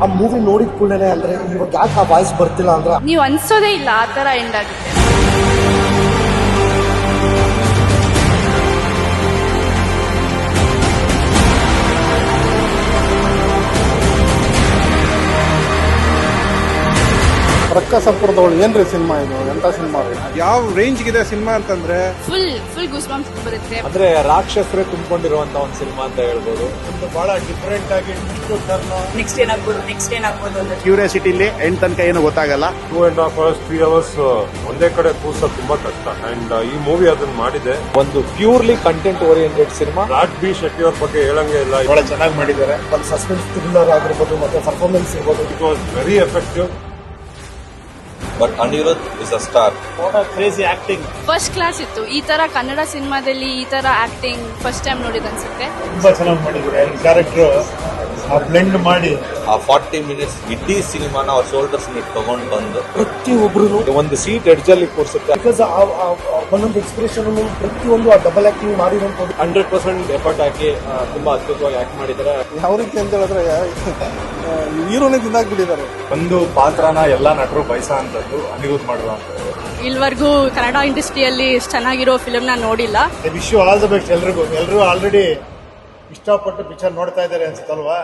ಆ ಮೂವಿ ನೋಡಿದ ಕೂಡಲೇ ಅಂದ್ರೆ ಇವಾಗ ಯಾಕೆ ಆ ವಾಯ್ಸ್ ಬರ್ತಿಲ್ಲ ಅಂದ್ರೆ ನೀವು ಅನ್ಸೋದೇ ಇಲ್ಲ ಆ ತರ ಎಂಡ್ ಆಗುತ್ತೆ. ರಕ್ಕಸಪುರದವಳು ಏನ್ರಿ ಸಿನಿಮಾ ಇದು? ಎಂತ ಸಿನಿಮಾ? ಯಾವ ರೇಂಜ್ ಗಿದೆ ಸಿನಿಮಾ ಅಂತಂದ್ರೆ ಫುಲ್ ಗೂಸ್ ಬಂಪ್ಸ್ ಬರುತ್ತೆ. ಅಂದ್ರೆ ರಾಕ್ಷಸರೇ ತುಂಬಿಕೊಂಡಿರುವಂತ ಒಂದು ಸಿನಿಮಾ ಅಂತ ಹೇಳ್ಬೋದು. ಬಹಳ ಡಿಫರೆಂಟ್ ಆಗಿ ನೆಕ್ಸ್ಟ್ ಏನಾಗ್ಬೋದು ಅಂತ ಕ್ಯೂರಿಯಾಸಿಟಿಲಿ ಎಂಡ್ ತನಕ ಏನು ಗೊತ್ತಾಗಲ್ಲ. 2.5 hours 3 hours ಒಂದೇ ಕಡೆ ಕೂರ್ಸೋದು ತುಂಬಾ ಕಷ್ಟ. ಅಂಡ್ ಈ ಮೂವಿ ಅದನ್ನ ಮಾಡಿದೆ. ಒಂದು purely content oriented cinema. Raj B Shetty ಅವ್ರ ಬಗ್ಗೆ ಹೇಳಂಗೆ ಇಲ್ಲ. ಬಹಳ ಚೆನ್ನಾಗಿ ಮಾಡಿದ್ದಾರೆ. ಒಂದು ಸಸ್ಪೆನ್ಸ್ ಥ್ರಿಲ್ಲರ್ ಆಗಿರ್ಬೋದು ಮತ್ತೆ ಪರ್ಫಾರ್ಮೆನ್ಸ್ ಇರ್ಬೋದು. It was very effective. But Anirudh is a star. What a crazy acting. First class ಇತ್ತು. ಈ ತರ ಕನ್ನಡ ಸಿನಿಮಾದಲ್ಲಿ ಈ ತರ ಆಕ್ಟಿಂಗ್ ಫಸ್ಟ್ ಟೈಮ್ ನೋಡಿದ್ ಅನ್ಸುತ್ತೆ. ತುಂಬಾ ಚೆನ್ನಾಗಿ ಮಾಡಿದ್ದಾರೆ. ಕ್ಯಾರೆಕ್ಟರ್ ಆ ಬ್ಲೆಂಡ್ ಮಾಡಿ ಆ 40 minutes ಇಡೀ ಸಿನಿಮಾನ ಅವ್ರ ಶೋಲ್ಡರ್ಸ್ ಮೇಲೆ ತಗೊಂಡು ಬಂದು ಪ್ರತಿಯೊಬ್ಬರು ಒಂದು ಸೀಟ್ ಎಡ್ಜ್ ಅಲ್ಲಿ ಕೂರಿಸುತ್ತೆ. ಬಿಕಾಸ್ ಒಂದೊಂದು ಎಕ್ಸ್ಪ್ರೆಷನ್ ಪ್ರತಿಯೊಂದು ಆ ಡಬಲ್ ಆಕ್ಟಿಂಗ್ ಮಾಡಿರೋದು 100% ಎಫರ್ಟ್ ಹಾಕಿ ತುಂಬಾ ಅದ್ಭುತವಾಗಿ ಆಕ್ಟ್ ಮಾಡಿದ್ದಾರೆ. ಯಾವ ರೀತಿ ಅಂತ ಹೇಳಿದ್ರೆ ಹೀರೋನೇ ತಿಂದಾಕ್ಬಿಟ್ಟಿದ್ದಾರೆ. ಒಂದು ಪಾತ್ರನ ಎಲ್ಲಾ ನಟರು ಬಯಸಂತದ್ದು ಅನಿರುದ್ಧ್ ಮಾಡಿರುವಂತದ್ದು. ಇಲ್ವರೆಗೂ ಕನ್ನಡ ಇಂಡಸ್ಟ್ರಿಯಲ್ಲಿ ಚೆನ್ನಾಗಿರೋ ಫಿಲ್ಮ್ ನ ನೋಡಿಲ್ಲ. Wish you all the best ಎಲ್ರಿಗೂ. ಎಲ್ಲರೂ ಆಲ್ರೆಡಿ ಇಷ್ಟಪಟ್ಟು ಪಿಕ್ಚರ್ ನೋಡ್ತಾ ಇದ್ದಾರೆ ಅನ್ಸುತ್ತಲ್ವಾ?